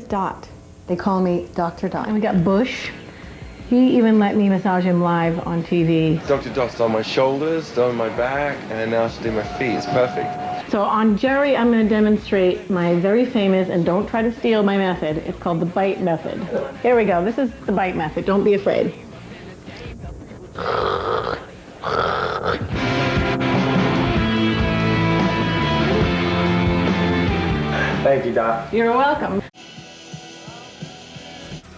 Dot. They call me Dr. Dot. And we got Bush. He even let me massage him live on TV. Dr. Dot's on my shoulders, down my back, and now she'll do my feet. It's perfect. So on Jerry, I'm going to demonstrate my very famous, and don't try to steal my method, it's called the bite method. Here we go. This is the bite method. Don't be afraid. Thank you, Doc. You're welcome.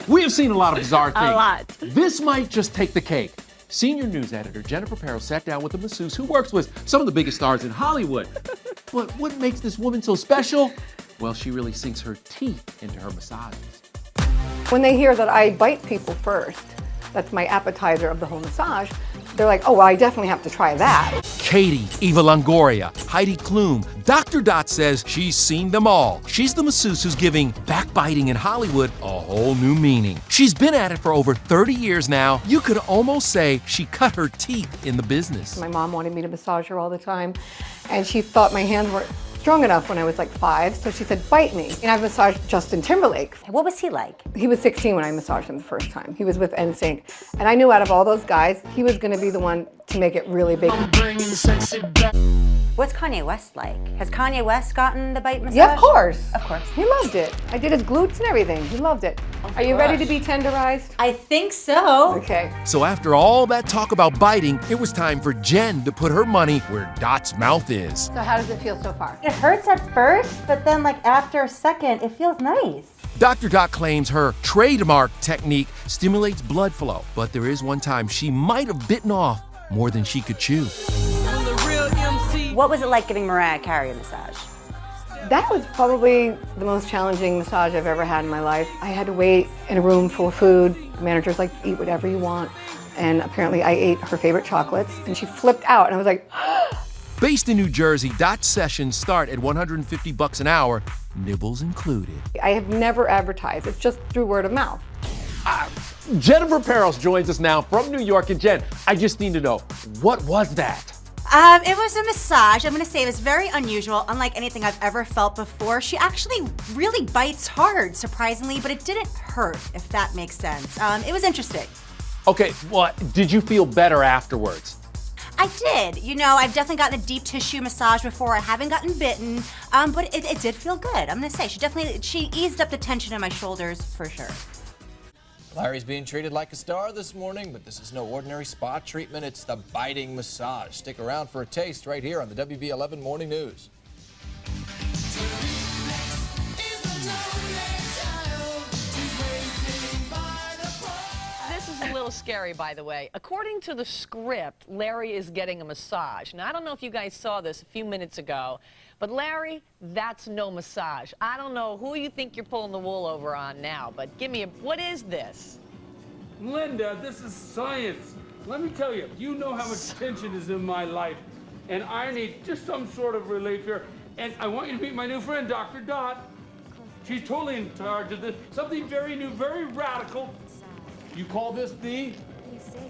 We have seen a lot of bizarre things. A lot. This might just take the cake. Senior news editor Jennifer Perro sat down with a masseuse who works with some of the biggest stars in Hollywood. But what makes this woman so special? Well, she really sinks her teeth into her massages. When they hear that I bite people first, that's my appetizer of the whole massage, they're like, oh, well, I definitely have to try that. Katie, Eva Longoria, Heidi Klum. Dr. Dot says she's seen them all. She's the masseuse who's giving backbiting in Hollywood a whole new meaning. She's been at it for over 30 years now. You could almost say she cut her teeth in the business. My mom wanted me to massage her all the time, and she thought my hands weren't strong enough when I was like 5, so she said, bite me. And I massaged Justin Timberlake. What was he like? He was 16 when I massaged him the first time. He was with NSYNC. And I knew out of all those guys, he was gonna be the one to make it really big. What's Kanye West like? Has Kanye West gotten the bite massage? Yeah, of course. Of course. He loved it. I did his glutes and everything. He loved it. Are you ready to be tenderized? I think so. Okay. So after all that talk about biting, it was time for Jen to put her money where Dot's mouth is. So how does it feel so far? It hurts at first, but then like after a second, it feels nice. Dr. Dot claims her trademark technique stimulates blood flow, but there is one time she might have bitten off more than she could chew. What was it like giving Mariah Carey a massage? That was probably the most challenging massage I've ever had in my life. I had to wait in a room full of food. The manager's like, eat whatever you want. And apparently I ate her favorite chocolates, and she flipped out, and I was like, Based in New Jersey, Dot's sessions start at $150 an hour, nibbles included. I have never advertised. It's just through word of mouth. Jennifer Perros joins us now from New York. And Jen, I just need to know, what was that? It was a massage. I'm gonna say it was very unusual, unlike anything I've ever felt before. She actually really bites hard, surprisingly, but it didn't hurt, if that makes sense. It was interesting. Okay, well, did you feel better afterwards? I did. You know, I've definitely gotten a deep tissue massage before. I haven't gotten bitten, but it did feel good. I'm gonna say she eased up the tension in my shoulders for sure. Larry's being treated like a star this morning, but this is no ordinary spa treatment. It's the biting massage. Stick around for a taste right here on the WB11 Morning News. This is a little scary, by the way. According to the script, Larry is getting a massage. Now, I don't know if you guys saw this a few minutes ago, but Larry, that's no massage. I don't know who you think you're pulling the wool over on now, but give me what is this? Linda, this is science. Let me tell you, you know how much tension is in my life, and I need just some sort of relief here. And I want you to meet my new friend, Dr. Dot. She's totally in charge of this. Something very new, very radical. You call this the?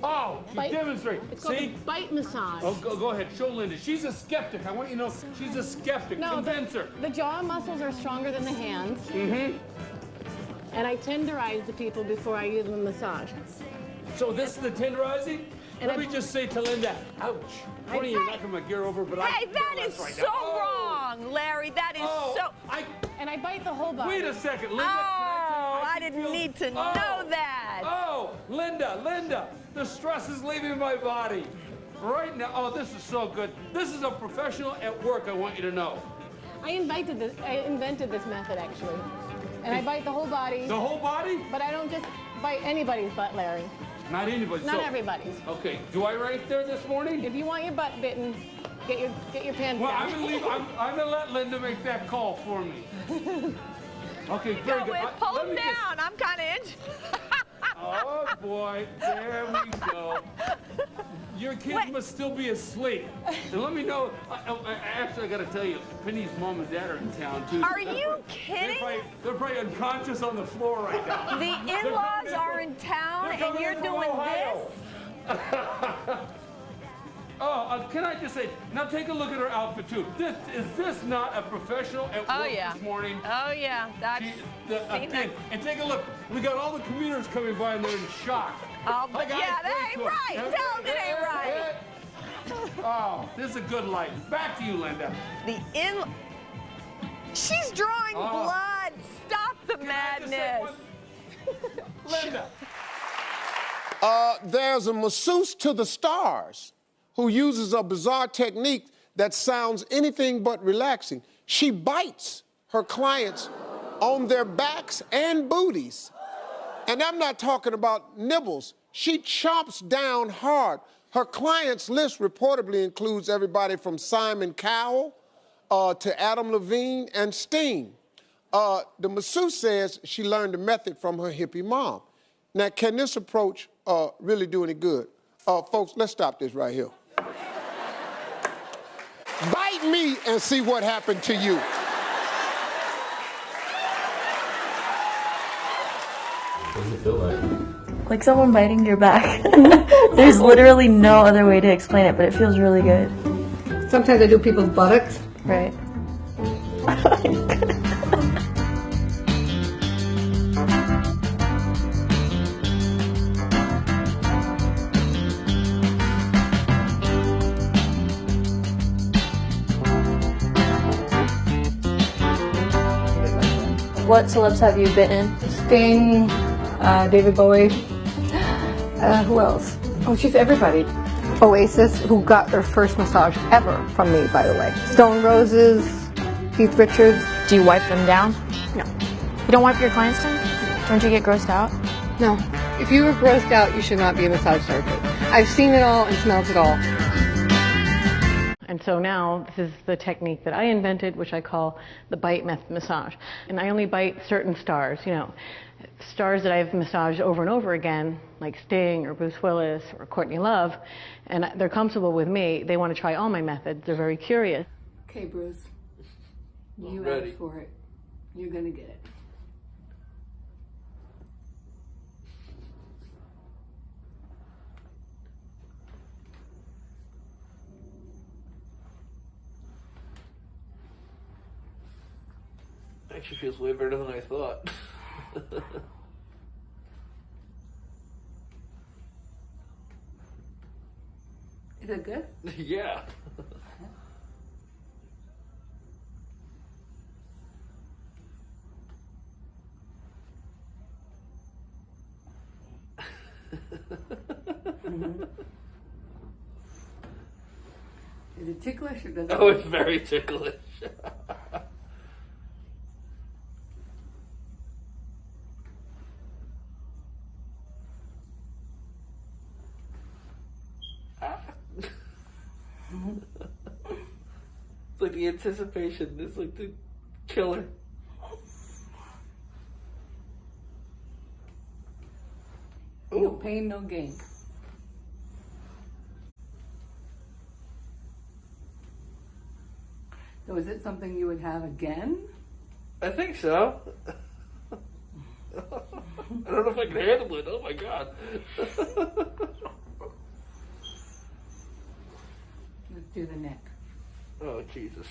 Oh, demonstrate. It's called a bite massage. Oh, go ahead. Show Linda. She's a skeptic. I want you to know she's a skeptic. No, Convince her. the jaw muscles are stronger than the hands. Mm-hmm. And I tenderize the people before I give them a massage. So this is the tenderizing? And Let me just say to Linda, ouch. What are you knocking my gear over? But Hey, that is right so now. wrong, Larry. That is so... And I bite the whole body. Wait a second, Linda. Oh, I didn't need to know that. Oh, Linda, the stress is leaving my body. Right now, oh, this is so good. This is a professional at work, I want you to know. I invented this method, actually. And I bite the whole body. The whole body? But I don't just bite anybody's butt, Larry. Not anybody's. Not everybody's. Okay, do I right there this morning? If you want your butt bitten, get your pants Well, down. I'm gonna let Linda make that call for me. Okay, very good. Pull him down. I'm kind of into. Oh boy, there we go. Your kids must still be asleep. And let me know. Actually, I got to tell you, Penny's mom and dad are in town too. Are you kidding? They're probably unconscious on the floor right now. The in-laws are in town, and you're doing this? Oh, can I just say, now take a look at her outfit too. Is this not a professional at work this morning? Oh yeah, that's and take a look. We got all the commuters coming by and they're in shock. Oh, but yeah, that ain't right. Tell them it ain't right. Oh, this is a good light. Back to you, Linda. She's drawing blood. Stop the madness. Linda. There's a masseuse to the stars who uses a bizarre technique that sounds anything but relaxing. She bites her clients on their backs and booties. And I'm not talking about nibbles. She chomps down hard. Her clients list reportedly includes everybody from Simon Cowell to Adam Levine and Sting. The masseuse says she learned the method from her hippie mom. Now, can this approach really do any good? Folks, let's stop this right here. Bite me and see what happened to you. What does it feel like? Like someone biting your back. There's literally no other way to explain it, but it feels really good. Sometimes I do people's buttocks. Right. What celebs have you been in? Sting, David Bowie. Who else? Oh, she's everybody. Oasis, who got their first massage ever from me, by the way. Stone Roses, Keith Richards. Do you wipe them down? No. You don't wipe your clients down? Don't you get grossed out? No. If you were grossed out, you should not be a massage therapist. I've seen it all and smelled it all. And so now this is the technique that I invented, which I call the bite method massage. And I only bite certain stars, you know, stars that I've massaged over and over again, like Sting or Bruce Willis or Courtney Love, and they're comfortable with me. They want to try all my methods. They're very curious. Okay, Bruce. You ready. asked for it. You're gonna get it. Actually feels way better than I thought. Is it good? Yeah. Is it ticklish or does it? Oh, it's very ticklish. It's like the anticipation. It's like the killer. No pain, no gain. So is it something you would have again? I think so. I don't know if I can handle it. Oh my god. Let's do the neck. Oh Jesus.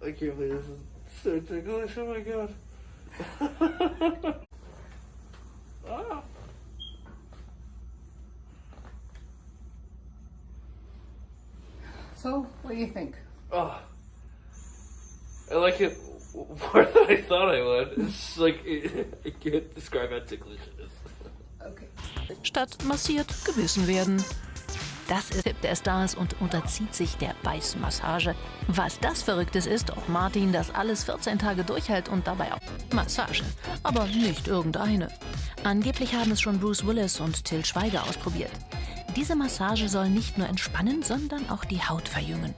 I can't believe this is so ticklish. Oh my god. Ah. So, what do you think? Oh. I like it more than I thought I would. It's like, I can't describe how ticklish it is. Okay. Statt massiert, gebissen werden. Das ist Tipp der Stars und unterzieht sich der Beißmassage. Was das Verrücktes ist, ob Martin das alles 14 Tage durchhält und dabei auch Massage. Aber nicht irgendeine. Angeblich haben es schon Bruce Willis und Till Schweiger ausprobiert. Diese Massage soll nicht nur entspannen, sondern auch die Haut verjüngen.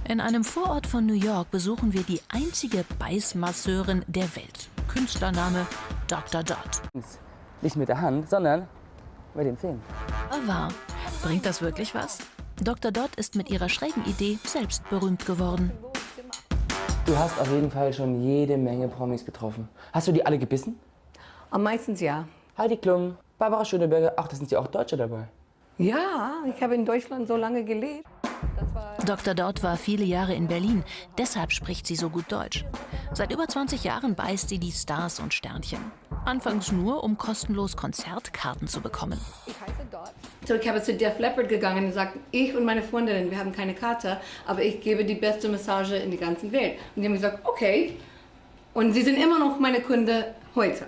In einem Vorort von New York besuchen wir die einzige Beißmasseurin der Welt. Künstlername Dr. Dot. Nicht mit der Hand, sondern mit den Zähnen. Wahr. Bringt das wirklich was? Dr. Dodd ist mit ihrer schrägen Idee selbst berühmt geworden. Du hast auf jeden Fall schon jede Menge Promis getroffen. Hast du die alle gebissen? Meistens ja. Heidi Klum, Barbara Schöneberger, ach, da sind ja auch Deutsche dabei. Ja, ich habe in Deutschland so lange gelebt. Dr. Dodd war viele Jahre in Berlin, deshalb spricht sie so gut Deutsch. Seit über 20 Jahren beißt sie die Stars und Sternchen. Anfangs nur, um kostenlos Konzertkarten zu bekommen. Ich heiße Dodd. So, ich habe zu Def Leppard gegangen und gesagt, ich und meine Freundin, wir haben keine Karte, aber ich gebe die beste Massage in der ganzen Welt. Und die haben gesagt, okay. Und sie sind immer noch meine Kunde heute.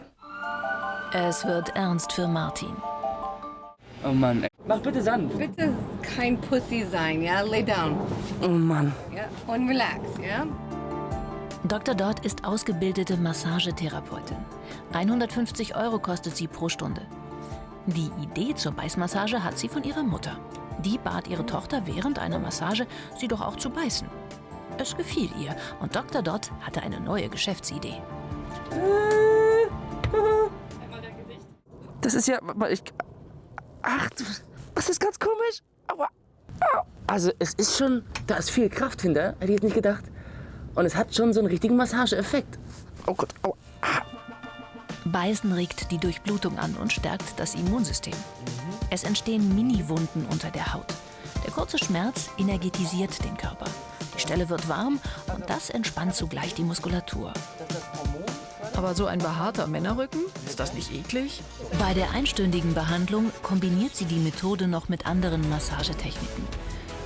Es wird ernst für Martin. Oh Mann, ey. Mach bitte sanft. Bitte kein Pussy sein, ja? Lay down. Oh Mann. Ja? Und relax, ja? Dr. Dodd ist ausgebildete Massagetherapeutin. 150 € kostet sie pro Stunde. Die Idee zur Beißmassage hat sie von ihrer Mutter. Die bat ihre Tochter während einer Massage, sie doch auch zu beißen. Es gefiel ihr und Dr. Dodd hatte eine neue Geschäftsidee. Das ist ja... Ach, das ist ganz komisch. Aua. Au. Also es ist schon... Da ist viel Kraft hinter, hätte ich jetzt nicht gedacht. Und es hat schon so einen richtigen Massageeffekt. Oh Gott, aua. Beißen regt die Durchblutung an und stärkt das Immunsystem. Es entstehen Mini-Wunden unter der Haut. Der kurze Schmerz energetisiert den Körper. Die Stelle wird warm und das entspannt zugleich die Muskulatur. Aber so ein behaarter Männerrücken? Ist das nicht eklig? Bei der einstündigen Behandlung kombiniert sie die Methode noch mit anderen Massagetechniken.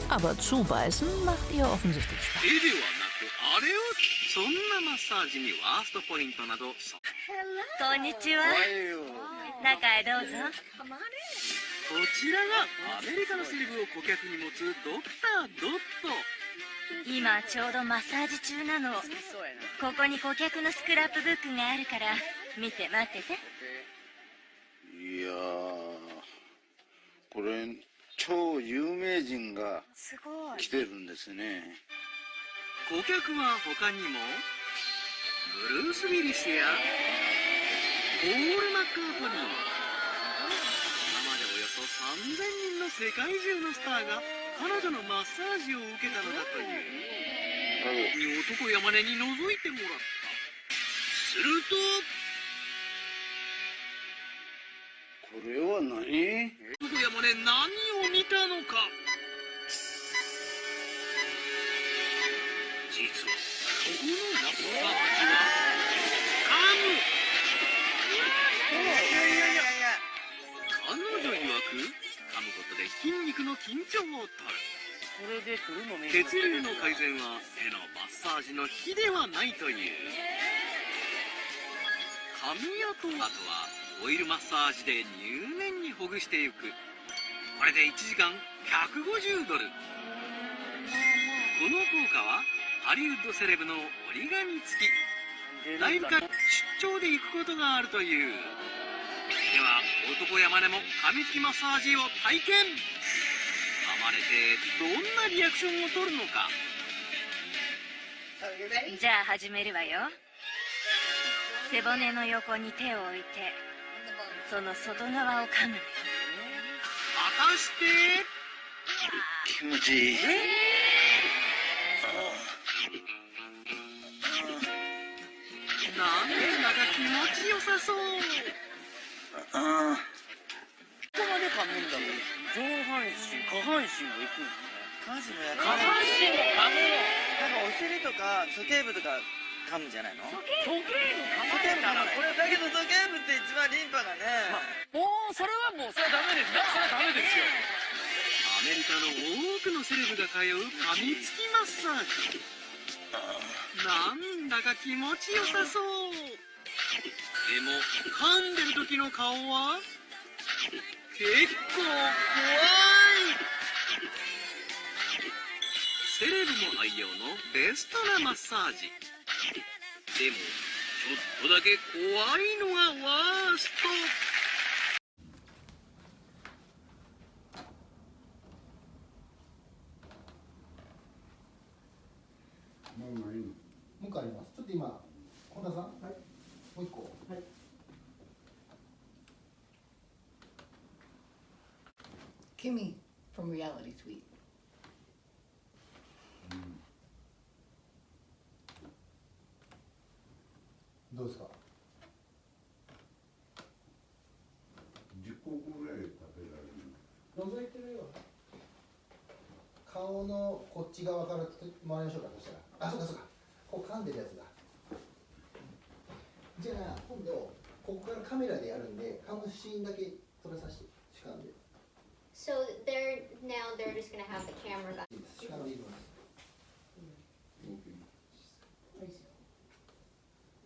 Aber zubeißen macht ihr offensichtlich Spaß. Kimmy, from Reality Suite. どうですか？10個ぐらい食べられる。覗いてるよ。顔のこっち側から回りましょうか。そしたら、あ、そうかそうか。こう噛んでるやつだ。じゃあ今度ここからカメラでやるんで、噛むシーンだけ撮らさせて。主観で。So now they're just gonna have the camera back. 主観でいきます。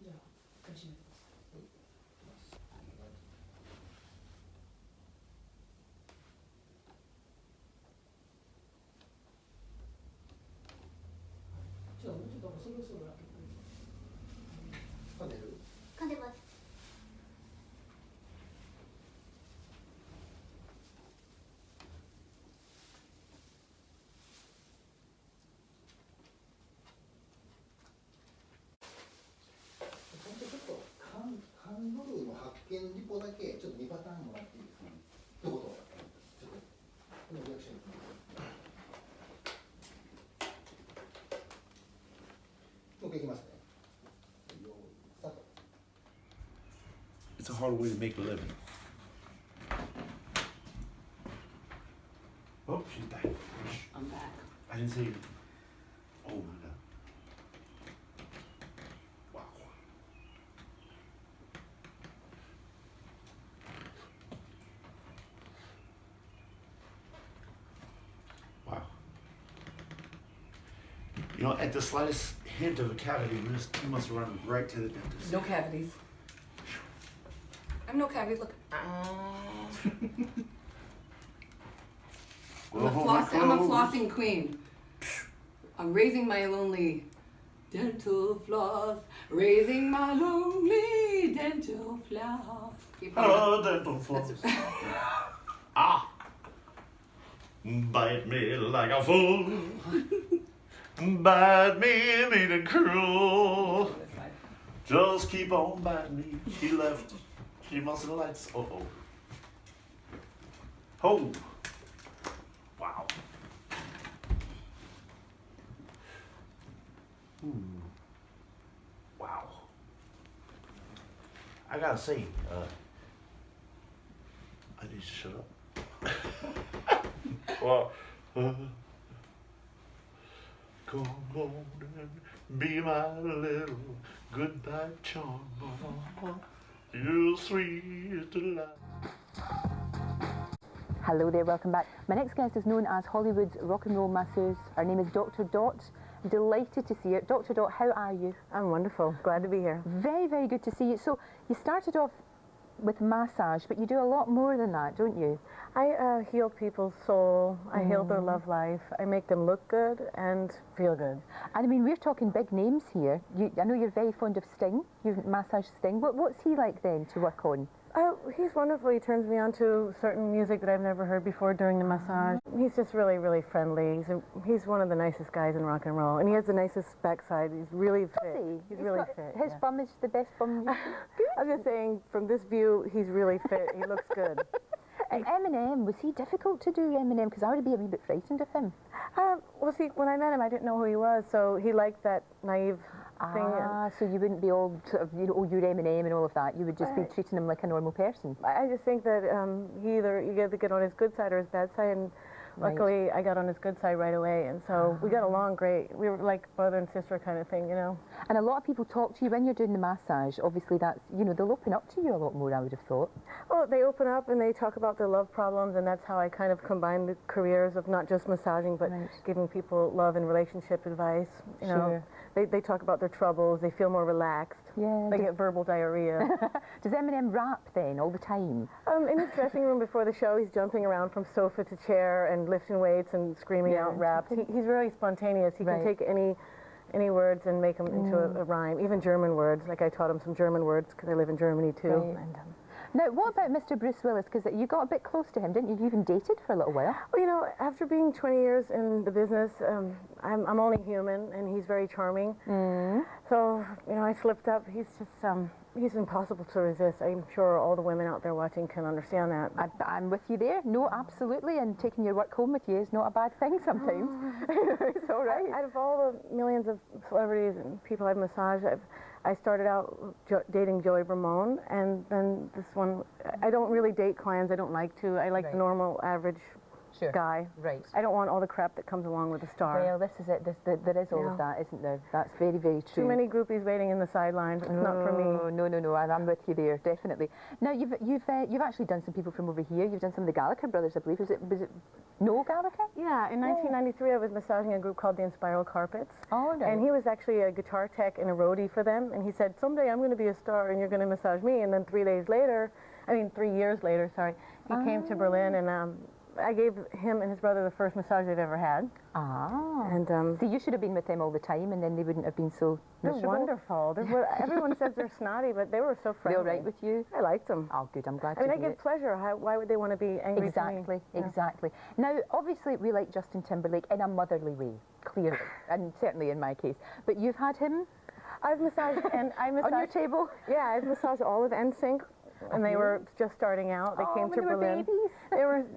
じゃあ、一回閉めてください。じゃあもうちょっとそろそろ開けて。噛んでる？噛んでます。ちょっとカンガルーの発見リポだけちょっと2パターンもらっていいですか？一言。ちょっとこのリアクションいきます。もう一回いきますね。スタート。It's a hard way to make a living. Oh, she's back. I'm back. I didn't see it. Oh my god. Wow. Wow. You know, at the slightest hint of a cavity, you must run right to the dentist. No cavities. I have no cavities. Look. I'm a flossing queen. I'm raising my lonely dental floss. Raising my lonely dental floss. Hello, dental floss. Ah! Bite me like a fool. Bite me, mean and cruel. Just keep on biting me. She left. She mustn't like. Oh. Oh. Wow. Wow. I gotta say, I need to shut up. Well, come on and be my little goodbye charm. You sweet delight. Hello there, welcome back. My next guest is known as Hollywood's rock and roll masseuse. Her name is Dr. Dot. Delighted to see you. Dr. Dot, how are you? I'm wonderful. Glad to be here. Very, very good to see you. So you started off with massage, but you do a lot more than that, don't you? I heal people's soul. I heal their love life. I make them look good and feel good. And I mean, we're talking big names here. I know you're very fond of Sting. You've massaged Sting. What's he like then to work on? He's wonderful. He turns me on to certain music that I've never heard before during the massage. He's just really, really friendly. He's one of the nicest guys in rock and roll, and he has the nicest backside. He's really fit. He's really fit. His bum is the best bum. I was just saying, from this view, he's really fit. He looks good. And Eminem, was he difficult to do, Eminem? Because I would be a wee bit frightened of him. Well, see, when I met him, I didn't know who he was, so he liked that naive thing. So you wouldn't be all sort of, oh, you're Eminem and all of that. You would just be treating him like a normal person. I just think that you get to get on his good side or his bad side, and luckily I got on his good side right away, and so we got along great. We were like brother and sister kind of thing, you know. And a lot of people talk to you when you're doing the massage. Obviously, that's, you know, they'll open up to you a lot more, I would have thought. Well, they open up and they talk about their love problems, and that's how I kind of combine the careers of not just massaging, but giving people love and relationship advice. You know, they talk about their troubles. They feel more relaxed. Yeah. They get verbal diarrhea. Does Eminem rap then all the time? In his dressing room before the show, he's jumping around from sofa to chair and lifting weights and screaming out raps. He's very spontaneous. He can take any words and make them into a rhyme, even German words. Like I taught him some German words because I live in Germany too. And, now, what about Mr. Bruce Willis? Because you got a bit close to him, didn't you? You even dated for a little while. Well, you know, after being 20 years in the business, I'm only human, and he's very charming. So, you know, I slipped up. He's just he's impossible to resist. I'm sure all the women out there watching can understand that. I'm with you there. No, absolutely. And taking your work home with you is not a bad thing sometimes. It's all right. Out of all the millions of celebrities and people I've massaged, I started out dating Joey Ramone, and then this one, I don't really date clients. I don't like to. I like the normal, average guy. Right. I don't want all the crap that comes along with a star. Well, this is it. There is all of that, isn't there? That's very, very true. Too many groupies waiting in the sidelines. It's not for me. No. I'm with you there, definitely. Now, you've actually done some people from over here. You've done some of the Gallagher brothers, I believe. Was it Noel Gallagher? Yeah, in 1993 I was massaging a group called the Inspiral Carpets. Oh, right. And he was actually a guitar tech and a roadie for them. And he said, someday I'm going to be a star and you're going to massage me. And then 3 years later, he came to Berlin, and I gave him and his brother the first massage they've ever had. Ah. And so you should have been with them all the time, and then they wouldn't have been so miserable. They're wonderful. Everyone says they're snotty, but they were so friendly. They all right with you? I liked them. Oh, good. I'm glad to I mean, I hear give pleasure. Why would they want to be angry Exactly, to me? exactly. Now, obviously, we like Justin Timberlake in a motherly way, clearly, and certainly in my case. But you've had him? I've massaged, and I massaged... On your table? Yeah, I've massaged all of NSYNC. And they were just starting out. They came to Berlin.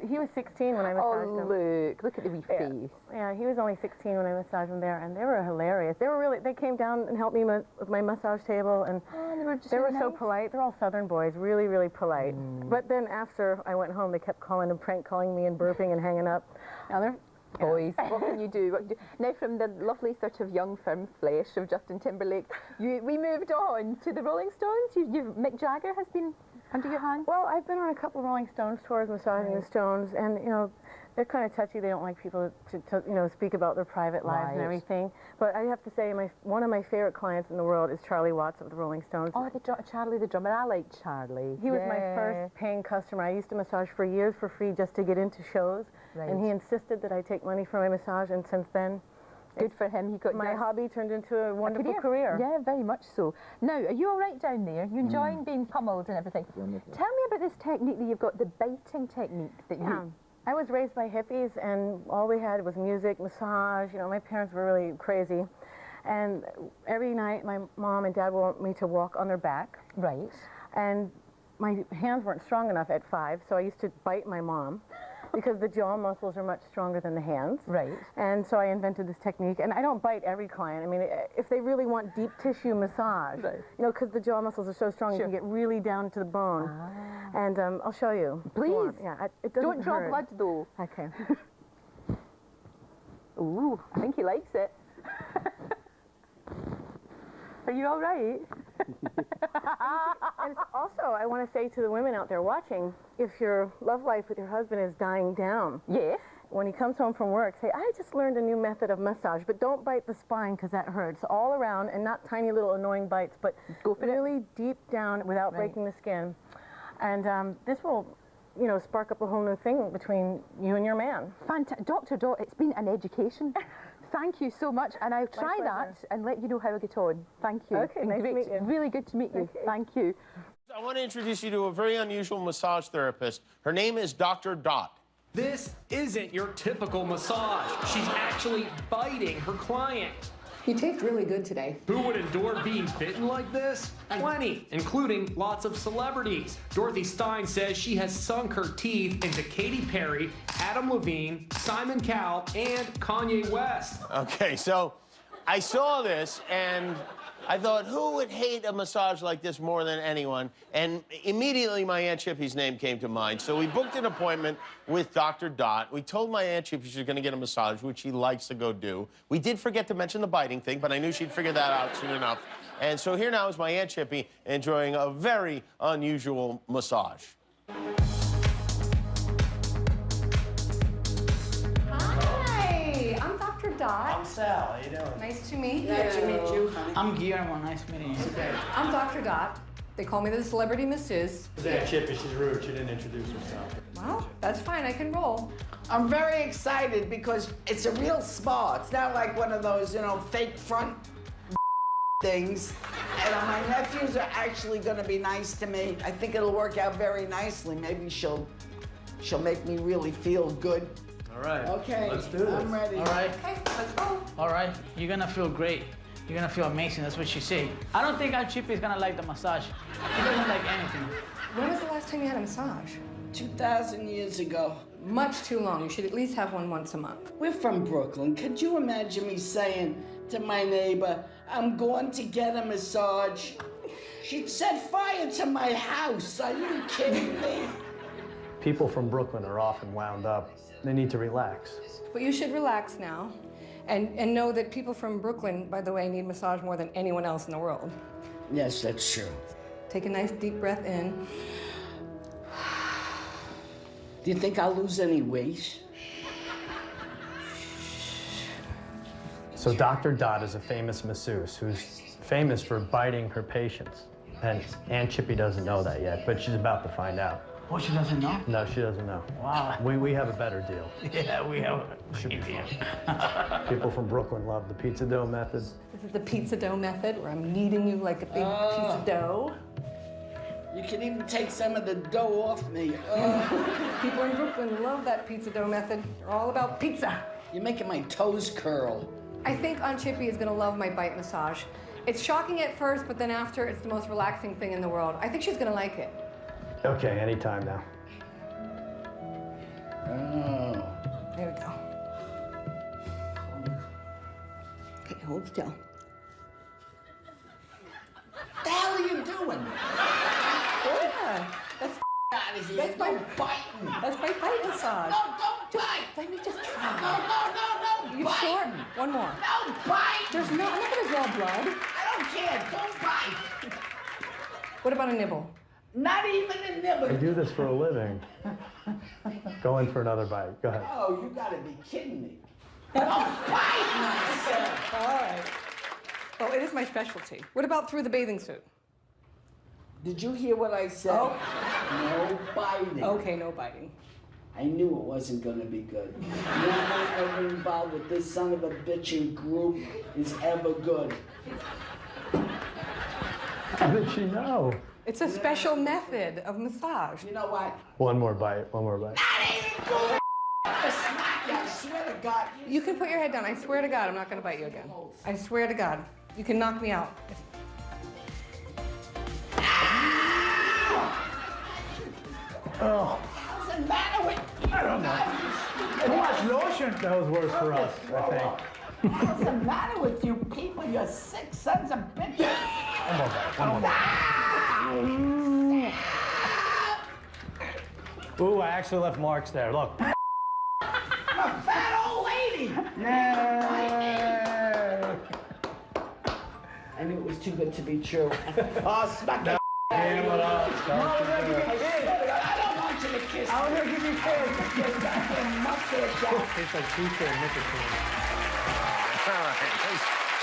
He was 16 when I massaged him. Oh, look at the wee face. Yeah, he was only 16 when I massaged him there, and they were hilarious. They came down and helped me with my massage table, and they were so polite. They're all Southern boys, really, really polite. But then after I went home, they kept prank calling me and burping and hanging up. Now they're boys, what can you do? Now, from the lovely sort of young firm flesh of Justin Timberlake, we moved on to the Rolling Stones. Mick Jagger has been under your hand? Well, I've been on a couple of Rolling Stones tours massaging the Stones, and they're kind of touchy. They don't like people to speak about their private lives and everything. But I have to say, one of my favorite clients in the world is Charlie Watts of the Rolling Stones. Oh, Charlie the drummer. I like Charlie. He was my first paying customer. I used to massage for years for free just to get into shows, and he insisted that I take money for my massage, and since then, good for him. My hobby turned into a wonderful career. Yeah, very much so. Now, are you all right down there? You enjoying being pummeled and everything? Tell me about this technique that you've got, the biting technique that you... I was raised by hippies, and all we had was music, massage. My parents were really crazy. And every night, my mom and dad would want me to walk on their back. Right. And my hands weren't strong enough at 5, so I used to bite my mom, because the jaw muscles are much stronger than the hands. Right. And so I invented this technique. And I don't bite every client. I mean, if they really want deep tissue massage, because the jaw muscles are so strong, you can get really down to the bone. And I'll show you. Please. Yeah, it doesn't Don't draw hurt. blood, though. Okay. Ooh, I think he likes it. Are you all right? And also, I want to say to the women out there watching, if your love life with your husband is dying down, when he comes home from work, say, I just learned a new method of massage, but don't bite the spine because that hurts. All around, and not tiny little annoying bites, but go for really deep down without breaking the skin. And this will, spark up a whole new thing between you and your man. Fantastic. Dr. Dot, it's been an education. Thank you so much, and I'll try that and let you know how I get on. Thank you. Okay, nice to meet you. Really good to meet you. Thank you. I want to introduce you to a very unusual massage therapist. Her name is Dr. Dot. This isn't your typical massage. She's actually biting her client. You taste really good today. Who would endure being bitten like this? Plenty, including lots of celebrities. Dorothy Stein says she has sunk her teeth into Katy Perry, Adam Levine, Simon Cowell, and Kanye West. Okay, so I saw this and I thought, who would hate a massage like this more than anyone? And immediately my Aunt Chippy's name came to mind. So we booked an appointment with Dr. Dot. We told my Aunt Chippy she was going to get a massage, which she likes to go do. We did forget to mention the biting thing, but I knew she'd figure that out soon enough. And so here now is my Aunt Chippy enjoying a very unusual massage. Hi, I'm Dr. Dot. I'm Sal. How you doing? Nice to meet you. Nice to meet you, honey. I'm Guillermo. Nice meeting you. Okay. I'm Dr. Dot. They call me the celebrity masseuse. This is Aunt Chippy. She's rude. She didn't introduce herself. Well, that's fine. I can roll. I'm very excited because it's a real spa. It's not like one of those, fake front things. And my nephews are actually going to be nice to me. I think it'll work out very nicely. Maybe she'll make me really feel good. All right. Okay. Let's do this. I'm ready. All right. Okay, let's go. All right. You're gonna feel great. You're gonna feel amazing, that's what she said. I don't think our Chippy's gonna like the massage. He doesn't like anything. When was the last time you had a massage? 2,000 years ago. Much too long. You should at least have one once a month. We're from Brooklyn. Could you imagine me saying to my neighbor, I'm going to get a massage? She'd set fire to my house. Are you kidding me? People from Brooklyn are often wound up. They need to relax. But you should relax now and know that people from Brooklyn, by the way, need massage more than anyone else in the world. Yes, that's true. Take a nice deep breath in. Do you think I'll lose any weight? So Dr. Dot is a famous masseuse who's famous for biting her patients. And Aunt Chippy doesn't know that yet, but she's about to find out. Oh, she doesn't know? No, she doesn't know. Wow. We have a better deal. Yeah, we have a Should be fun. People from Brooklyn love the pizza dough method. This is the pizza dough method, where I'm kneading you like a big piece of dough. You can even take some of the dough off me. People in Brooklyn love that pizza dough method. They're all about pizza. You're making my toes curl. I think Aunt Chippy is gonna love my bite massage. It's shocking at first, but then after, it's the most relaxing thing in the world. I think she's gonna like it. Okay, anytime now. Oh. There we go. Okay, hold still. What the hell are you doing? Yeah, that's my biting. That's my bite massage. No, don't bite. Let me just try. No, You bite. sure? One more. No, bite. There's no. I'm not gonna draw blood. I don't care. Don't bite. What about a nibble? Not even a nibble. I do this for a living. Go in for another bite. Go ahead. Oh, you gotta be kidding me. Don't bite myself. All right. Oh, it is my specialty. What about through the bathing suit? Did you hear what I said? Oh. No biting. Okay, no biting. I knew it wasn't gonna be good. No one ever involved with this son of a bitch in group is ever good. How did she know? It's a special method of massage. You know what? One more bite. One more bite. I swear to God. You can put your head down. I swear to God, I'm not gonna bite you again. I swear to God. You can knock me out. Oh. What's the matter with you? I don't know. Too much lotion. That was worse for us, I think. What's the matter with you people? You're sick sons of bitches. One more bite. One more bite. Ooh, I actually left marks there. Look. I'm a fat old lady. Yay! I knew it was too good to be true. Oh, smack it. Damn it up. I don't want you to kiss me. I was gonna give you a kiss. You goddamn mustache. Tastes like pizza and nicotine. All right.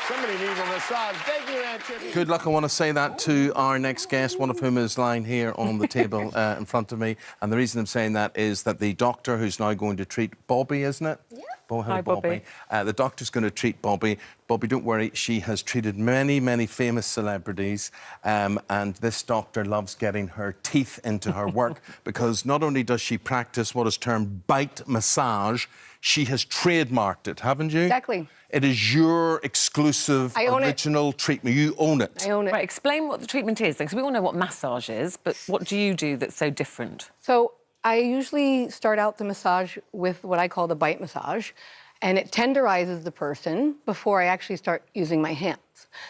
Somebody needs a massage. Thank you, Aunt Chippy. Good luck. I want to say that to our next guest, one of whom is lying here on the table in front of me. And the reason I'm saying that is that the doctor who's now going to treat Bobby, isn't it? Yeah. Hi, Bobby. The doctor's going to treat Bobby. Bobby, don't worry. She has treated many, many famous celebrities. And this doctor loves getting her teeth into her work because not only does she practice what is termed bite massage, she has trademarked it, haven't you? Exactly. It is your exclusive, original treatment. You own it. I own it. Right, explain what the treatment is, because we all know what massage is, but what do you do that's so different? So I usually start out the massage with what I call the bite massage, and it tenderizes the person before I actually start using my hands.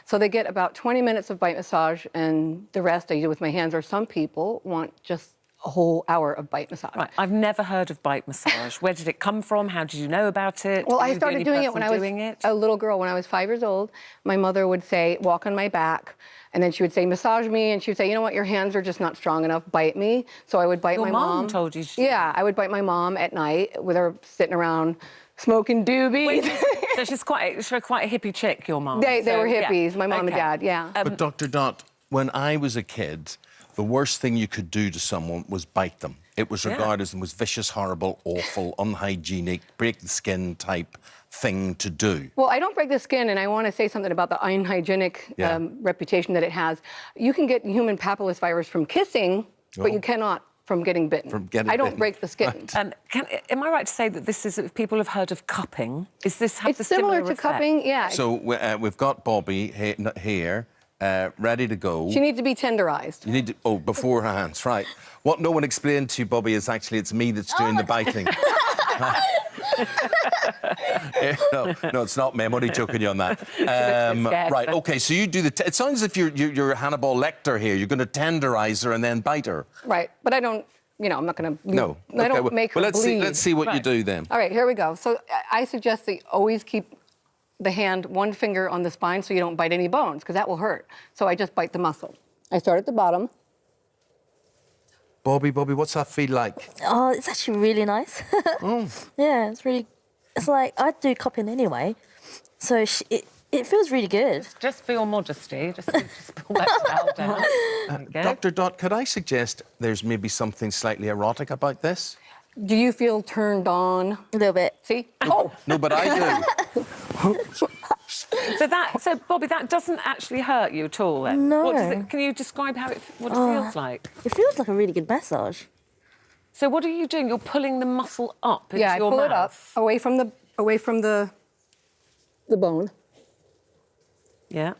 So they get about 20 minutes of bite massage, and the rest I do with my hands, or some people want just a whole hour of bite massage. Right, I've never heard of bite massage. Where did it come from? How did you know about it? Well, I started doing it when I was a little girl. When I was 5 years old, my mother would say, walk on my back, and then she would say, massage me, and she would say, you know what, your hands are just not strong enough, bite me. So I would bite my mom. Your mom told you? Yeah, I would bite my mom at night with her sitting around smoking doobies. So she's quite a hippie chick, your mom? They were hippies, my mom and dad, yeah. But Dr. Dot, when I was a kid, the worst thing you could do to someone was bite them. It was regarded as the most vicious, horrible, awful, unhygienic, break the skin type thing to do. Well, I don't break the skin, and I want to say something about the unhygienic reputation that it has. You can get human papillomavirus from kissing, but you cannot from getting bitten. I don't break the skin. Am I right to say that this is, if people have heard of cupping, is this have It's the similar to effect? cupping, yeah. So we've got Bobby here, ready to go. She needs to be tenderized. You need to, beforehand, right. What no one explained to you, Bobby, is actually it's me that's doing the biting. No, it's not me. I'm only joking you on that. Right, OK, so you do it sounds as if you're Hannibal Lecter here. You're going to tenderize her and then bite her. Right, but I don't, I'm not going to... No. I don't make her bleed. Let's see what you do then. All right, here we go. So I suggest that you always keep the hand, one finger on the spine so you don't bite any bones, because that will hurt. So I just bite the muscle. I start at the bottom. Bobby, what's that feel like? Oh, it's actually really nice. Yeah, it's like, I do cupping anyway, so it feels really good. Just for your modesty, just pull that towel down. Dr. Dot, could I suggest there's maybe something slightly erotic about this? Do you feel turned on? A little bit. See? Oh! No, but I do. So Bobby, that doesn't actually hurt you at all then? No. Can you describe what it feels like? It feels like a really good massage. So what are you doing? You're pulling the muscle up into I your pull mouth? it up, away from the bone. Yeah.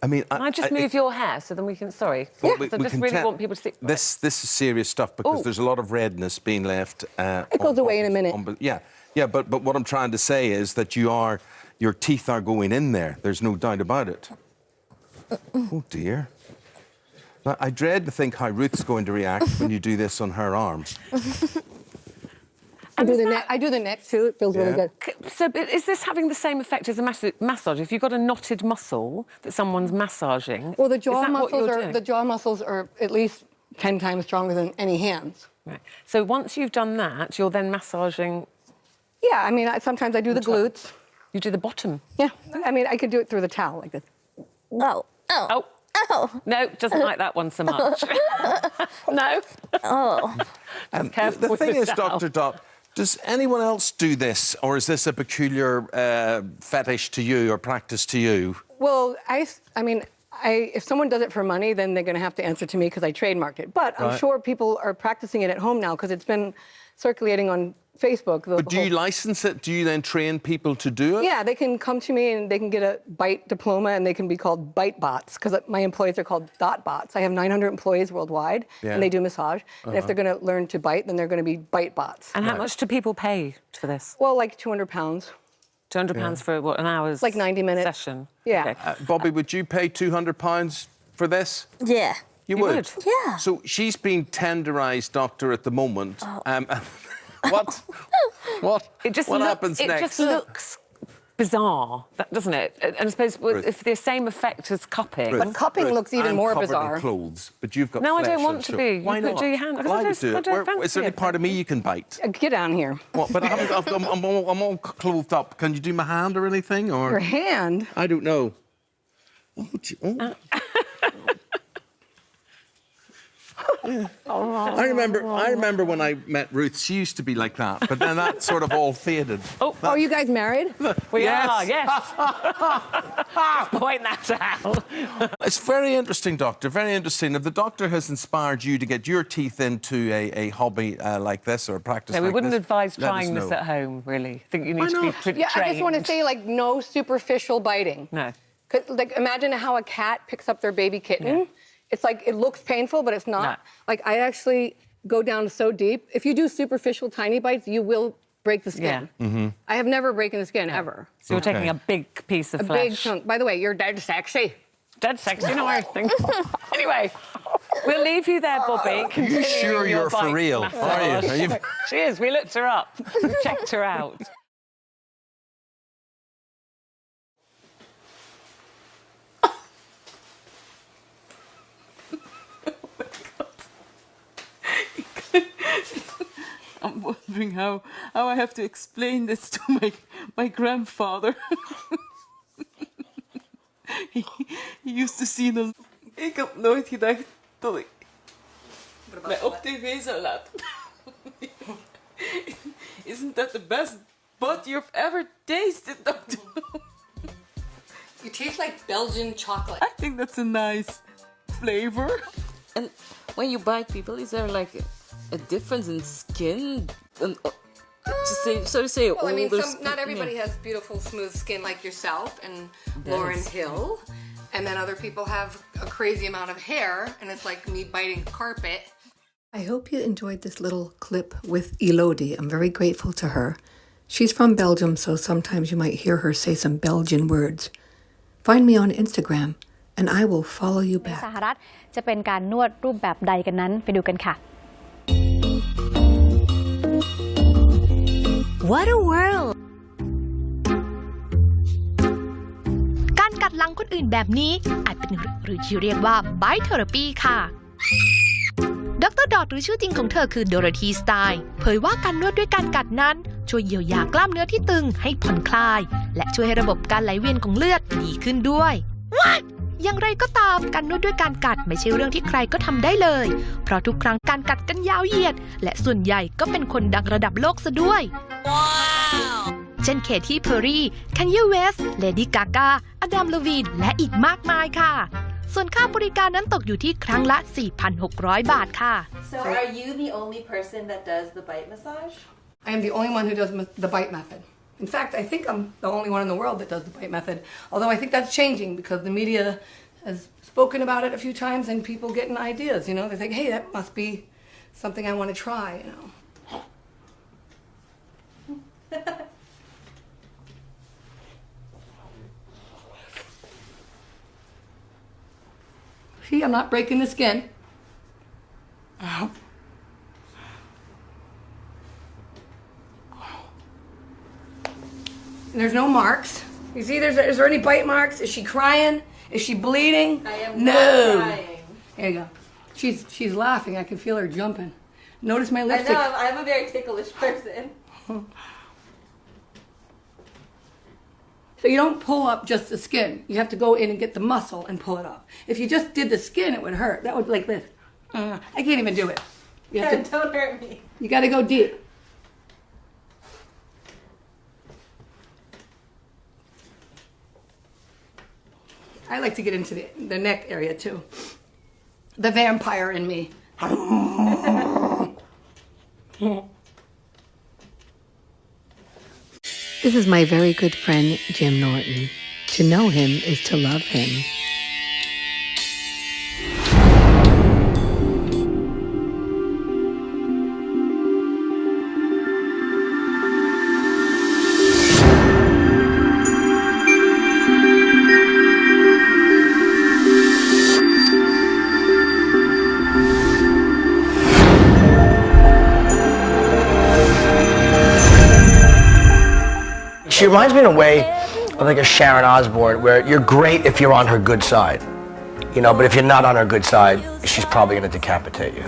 I mean, Can I just move your hair so then we can... Sorry. Well, I just really want people to see... This is serious stuff because there's a lot of redness being left. It goes away in a minute. But what I'm trying to say is that your teeth are going in there. There's no doubt about it. Oh, dear. Now, I dread to think how Ruth's going to react when you do this on her arm. I do the neck too. It feels really good. So is this having the same effect as a massage? If you've got a knotted muscle that someone's massaging, well, the jaw muscles are at least 10 times stronger than any hands. Right. So once you've done that, you're then massaging. Yeah, I mean, sometimes I do the glutes. You do the bottom. Yeah, I mean, I could do it through the towel like this. Oh. No, doesn't like that one so much. No. Oh. The thing is, Dr. Dot, does anyone else do this, or is this a peculiar fetish to you or practice to you? Well, if someone does it for money, then they're going to have to answer to me because I trademarked it. But I'm sure people are practicing it at home now because it's been circulating on Facebook. But do you license it? Do you then train people to do it? Yeah, they can come to me and they can get a bite diploma and they can be called bite bots because my employees are called dot bots. I have 900 employees worldwide and they do massage. And if they're going to learn to bite, then they're going to be bite bots. And how much do people pay for this? Well, like £200. £200 for what, an hour's like 90 minutes session? Yeah. Okay. Bobby, would you pay £200 for this? Yeah. You would? Yeah. So she's being tenderised, doctor, at the moment. What happens next? It just looks bizarre, doesn't it? And I suppose if the same effect as cupping... But cupping looks even more bizarre. In clothes, but you've got No, I flesh don't want to be. Why not? Do your hand. Well, I would do it. Is there any part of me you can bite? Get down here. What? But I'm all clothed up. Can you do my hand or anything? Or your hand? I don't know. Yeah. I remember when I met Ruth, she used to be like that, but then that sort of all faded. Are you guys married? We are, yes. Just point that out. It's very interesting, Doctor, very interesting. If the doctor has inspired you to get your teeth into a hobby like this or a practice like this... we wouldn't advise trying this at home, really. I think you need to be pretty trained. I just want to say, no superficial biting. No. Imagine how a cat picks up their baby kitten. Yeah. It's it looks painful, but it's not. No. I actually go down so deep. If you do superficial tiny bites, you will break the skin. Yeah. Mm-hmm. I have never broken the skin, ever. So you're taking a big piece of flesh. A big chunk. By the way, you're dead sexy. Dead sexy, no, I think. Anyway, we'll leave you there, Bobby. Are you sure you're for real? Are you? She is. We looked her up. We checked her out. I'm wondering how I have to explain this to my grandfather. he used to see the... Ik had nooit gedacht dat ik mij op tv zou laten. Isn't that the best butt you've ever tasted, Doctor? You taste like Belgian chocolate. I think that's a nice flavor. And when you bite people, is there like a difference in skin? Well, I mean, not everybody has beautiful, smooth skin like yourself and Lauryn Hill. And then other people have a crazy amount of hair, and it's like me biting carpet. I hope you enjoyed this little clip with Elodie. I'm very grateful to her. She's from Belgium, so sometimes you might hear her say some Belgian words. Find me on Instagram, and I will follow you back. สหรัฐจะเป็นการนวดรูปแบบใดกันนั้นไปดูกันค่ะ What a world การกัดหลังคนอื่นแบบนี้อาจเป็นหรือที่เรียกว่า Bite Therapy ค่ะดร.ดอทหรือชื่อจริงของเธอคือโดโรธีสไตน์เผยว่าการนวดด้วยการกัดนั้นช่วยเยียวยากล้ามเนื้อที่ตึงให้ผ่อนคลายและช่วยให้ระบบการไหลเวียนของเลือดดีขึ้นด้วย อย่างไรก็ตามการนวดด้วยการกัดไม่ใช่เรื่องที่ใครก็ทำได้เลยเพราะทุกครั้งการกัดกันยาวเหยียดและส่วนใหญ่ก็เป็นคนดังระดับโลกซะด้วยเช่นเคที่เพอร์รี่แคนยีเวสต์เลดี้กากาอดัมเลวีนและอีกมากมายค่ะส่วนค่าบริการนั้นตกอยู่ที่ครั้งละ 4,600 บาทค่ะ So are you the only person that does the bite massage? I am the only one who does the bite method. In fact, I think I'm the only one in the world that does the bite method. Although I think that's changing because the media has spoken about it a few times and people getting ideas, you know. They think, hey, that must be something I want to try, you know. See, I'm not breaking the skin. There's no marks. You see, is there any bite marks? Is she crying? Is she bleeding? I am not crying. There you go. She's laughing. I can feel her jumping. Notice my lipstick. I know, I'm a very ticklish person. So you don't pull up just the skin. You have to go in and get the muscle and pull it up. If you just did the skin, it would hurt. That would be like this. I can't even do it. You have to, Don't hurt me. You got to go deep. I like to get into the neck area too. The vampire in me. This is my very good friend, Jim Norton. To know him is to love him. She reminds me in a way of like a Sharon Osbourne, where you're great if you're on her good side, you know, but if you're not on her good side, she's probably going to decapitate you.